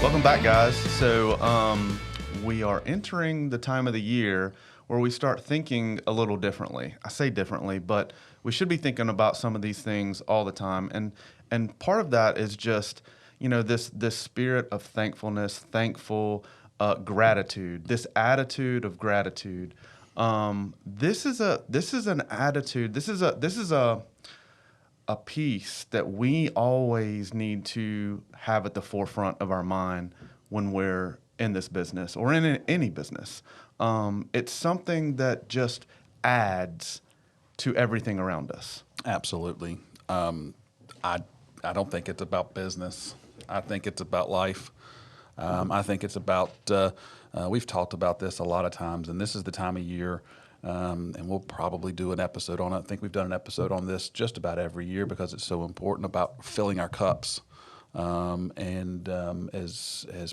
Welcome back, guys. We are entering the time of the year where we start thinking a little differently. I say differently, but we should be thinking about some of these things all the time. And part of that is just, this spirit of thankfulness, gratitude, this attitude of gratitude. This is an attitude. This is a piece that we always need to have at the forefront of our mind when we're in this business or in any business. It's something that just adds to everything around us. Absolutely. I don't think it's about business. I think it's about life. I think it's about, we've talked about this a lot of times, and this is the time of year, and we'll probably do an episode on it. I think we've done an episode on this just about every year because it's so important about filling our cups. As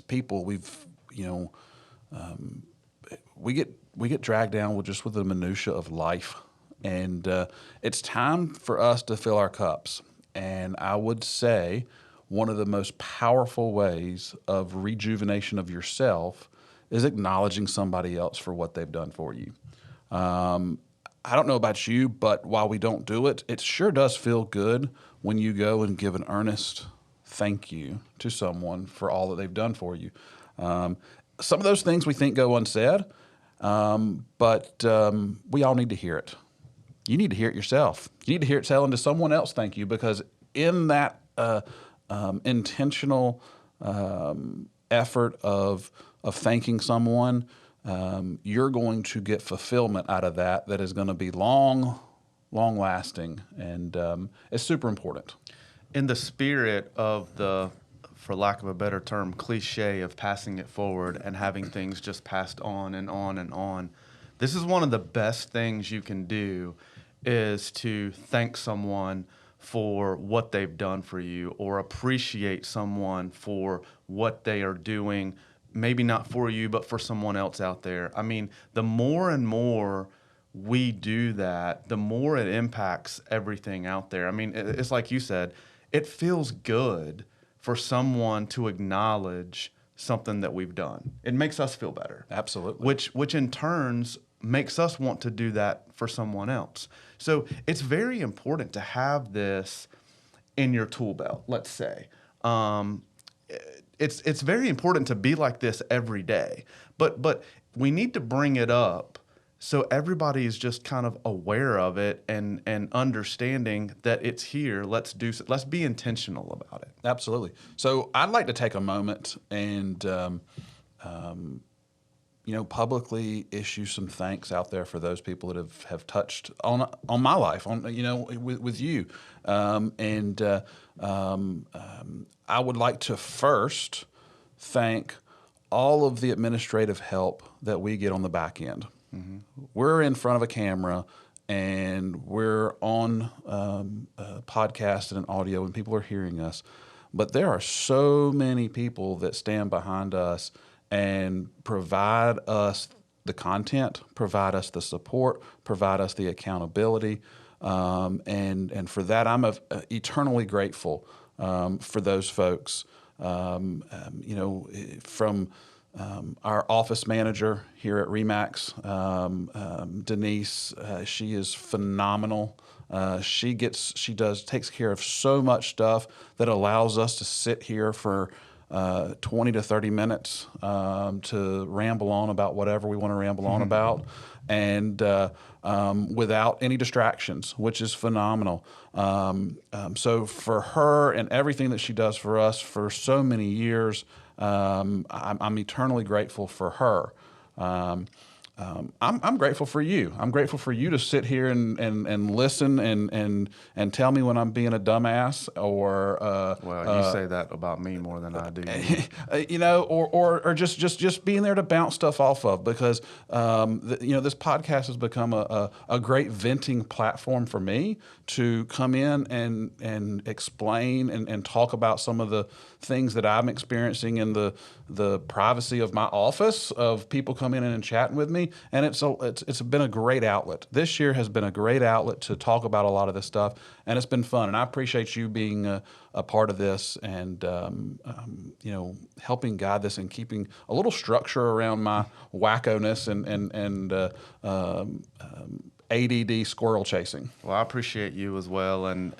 people, we get dragged down with the minutia of life, and it's time for us to fill our cups. And I would say one of the most powerful ways of rejuvenation of yourself is acknowledging somebody else for what they've done for you. I don't know about you, but while we don't do it, it sure does feel good when you go and give an earnest thank you to someone for all that they've done for you. Some of those things we think go unsaid, but we all need to hear it. You need to hear it yourself. You need to hear it telling to someone else thank you, because in that intentional effort of thanking someone, you're going to get fulfillment out of that is going to be long lasting, and it's super important. In the spirit of the, for lack of a better term, cliche of passing it forward and having things just passed on and on and on, this is one of the best things you can do, is to thank someone for what they've done for you, or appreciate someone for what they are doing, maybe not for you, but for someone else out there. I mean, the more and more we do that, the more it impacts everything out there. I mean, it's like you said, it feels good for someone to acknowledge something that we've done. It makes us feel better. Absolutely. Which in turns makes us want to do that for someone else. So it's very important to have this in your tool belt, let's say. It's very important to be like this every day, but we need to bring it up so everybody is just kind of aware of it and understanding that it's here. Let's be intentional about it. Absolutely. So I'd like to take a moment and publicly issue some thanks out there for those people that have touched on my life, with you. I would like to first thank all of the administrative help that we get on the back end. Mm-hmm. We're in front of a camera and we're on a podcast and an audio, and people are hearing us. But there are so many people that stand behind us and provide us the content, provide us the support, provide us the accountability. And for that, I'm eternally grateful for those folks. From our office manager here at RE/MAX, Denise, she is phenomenal. She takes care of so much stuff that allows us to sit here for 20 to 30 minutes to ramble on about whatever we want to ramble on about, and without any distractions, which is phenomenal. So for her and everything that she does for us for so many years, I'm eternally grateful for her. I'm grateful for you. I'm grateful for you to sit here and listen and tell me when I'm being a dumbass, or well, you say that about me more than I do. Or just being there to bounce stuff off of, because this podcast has become a great venting platform for me to come in and explain and talk about some of the things that I'm experiencing in the privacy of my office, of people coming in and chatting with me. me, and it's been a great outlet. This year has been a great outlet to talk about a lot of this stuff, and it's been fun. And I appreciate you being a part of this, and helping guide this and keeping a little structure around my wackoness and ADD squirrel chasing. Well, I appreciate you as well, and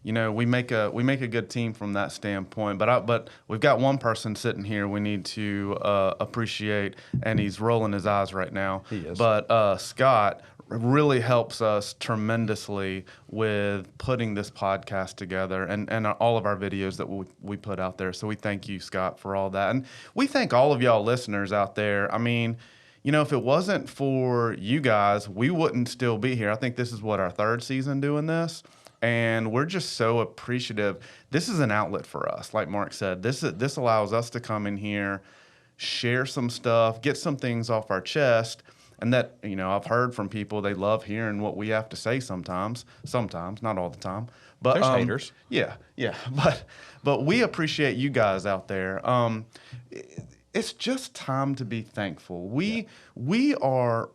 we make a good team from that standpoint. But we've got one person sitting here we need to appreciate, and he's rolling his eyes right now. He is. But Scott really helps us tremendously with putting this podcast together and all of our videos that we put out there. So we thank you, Scott, for all that, and we thank all of y'all listeners out there. I mean, if it wasn't for you guys, we wouldn't still be here. I think this is our third season doing this, and we're just so appreciative. This is an outlet for us. Like Mark said, this allows us to come in here, share some stuff, get some things off our chest, and that, I've heard from people, they love hearing what we have to say sometimes, not all the time. But there's haters. Yeah. But we appreciate you guys out there. It's just time to be thankful. We are,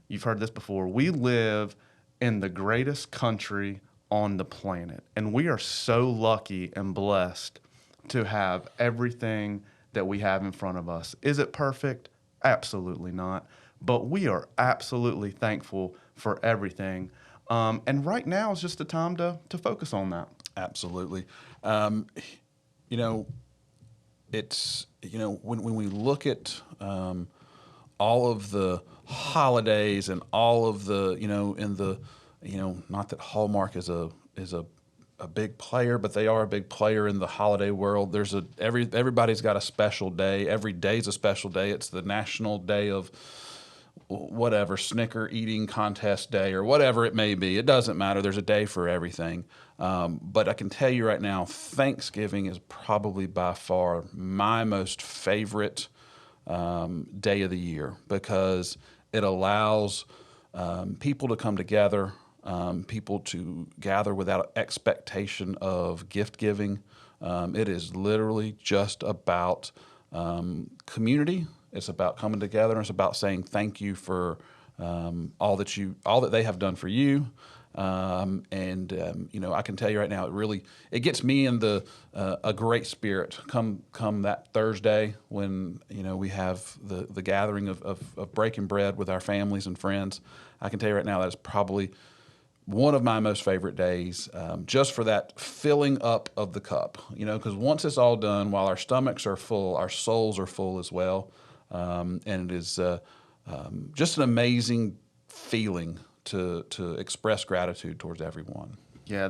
you've heard this before, we live in the greatest country on the planet. And we are so lucky and blessed to have everything that we have in front of us. Is it perfect? Absolutely not. But we are absolutely thankful for everything. And right now is just the time to focus on that. Absolutely. It's, when we look at all of the holidays and all of the, not that Hallmark is a big player, but they are a big player in the holiday world. Everybody's got a special day. Every day's a special day. It's the national day of whatever, Snicker eating contest day or whatever it may be. It doesn't matter. There's a day for everything. But I can tell you right now, Thanksgiving is probably by far my most favorite day of the year, because it allows people to come together, people to gather without expectation of gift giving. It is literally just about community. It's about coming together, and it's about saying thank you for all that they have done for you. I can tell you right now, it gets me in a great spirit come that Thursday when we have the gathering of breaking bread with our families and friends. I can tell you right now that is probably one of my most favorite days, just for that filling up of the cup. Because once it's all done, while our stomachs are full, our souls are full as well. And it is just an amazing feeling to express gratitude towards everyone. Yeah,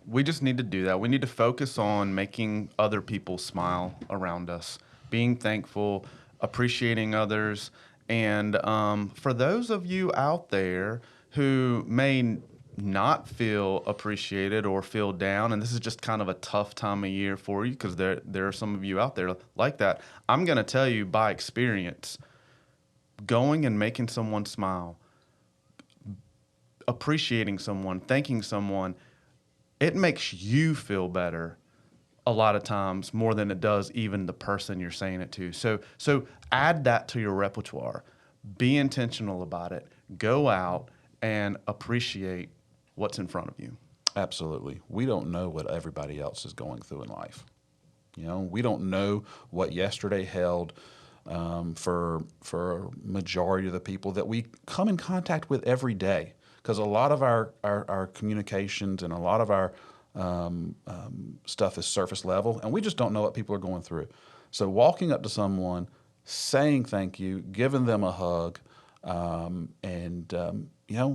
we just need to do that. We need to focus on making other people smile around us, being thankful, appreciating others. And for those of you out there who may not feel appreciated or feel down, and this is just kind of a tough time of year for you, because there are some of you out there like that, I'm going to tell you by experience, going and making someone smile, appreciating someone, thanking someone, it makes you feel better a lot of times more than it does even the person you're saying it to. So add that to your repertoire. Be intentional about it. Go out and appreciate what's in front of you. Absolutely. We don't know what everybody else is going through in life. We don't know what yesterday held for a majority of the people that we come in contact with every day. Because a lot of our communications and a lot of our stuff is surface level, and we just don't know what people are going through. So walking up to someone, saying thank you, giving them a hug,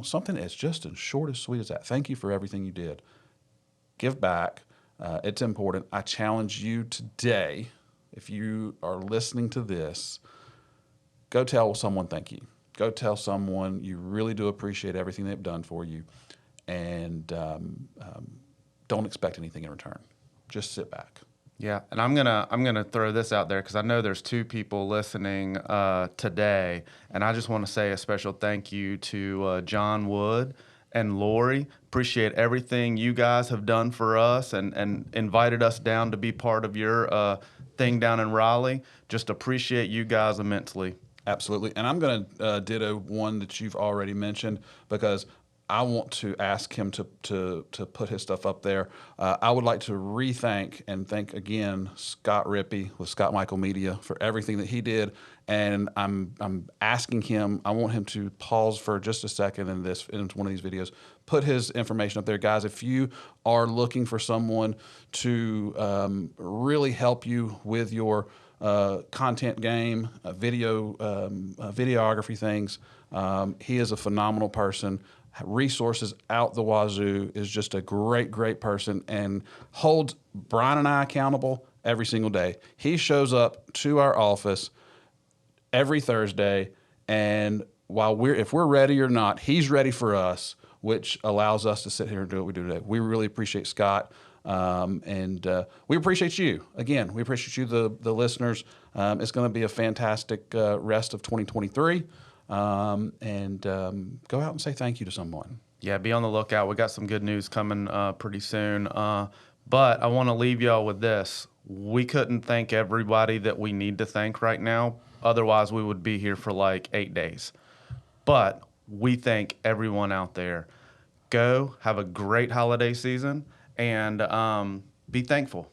something as just as short as sweet as that. Thank you for everything you did. Give back. It's important. I challenge you today, if you are listening to this, go tell someone thank you. Go tell someone you really do appreciate everything they've done for you, and don't expect anything in return. Just sit back. Yeah, and I'm gonna throw this out there because I know there's two people listening today, and I just want to say a special thank you to John Wood and Lori. Appreciate everything you guys have done for us and invited us down to be part of your thing down in Raleigh. Just appreciate you guys immensely. Absolutely. And I'm going to ditto one that you've already mentioned because I want to ask him to put his stuff up there. I would like to re-thank and thank again Scott Rippey with Scott Michael Media for everything that he did. And I'm asking him, I want him to pause for just a second in one of these videos, put his information up there. Guys, if you are looking for someone to really help you with your content game, videography things. He is a phenomenal person. Resources out the wazoo, is just a great, great person and holds Brian and I accountable every single day. He shows up to our office every Thursday, and if we're ready or not, he's ready for us, which allows us to sit here and do what we do today. We really appreciate Scott. And we appreciate you. Again, we appreciate you, the listeners. It's going to be a fantastic rest of 2023. Go out and say thank you to someone. Yeah, be on the lookout. We got some good news coming pretty soon. But I want to leave y'all with this. We couldn't thank everybody that we need to thank right now. Otherwise, we would be here for like 8 days. But we thank everyone out there. Go have a great holiday season and be thankful.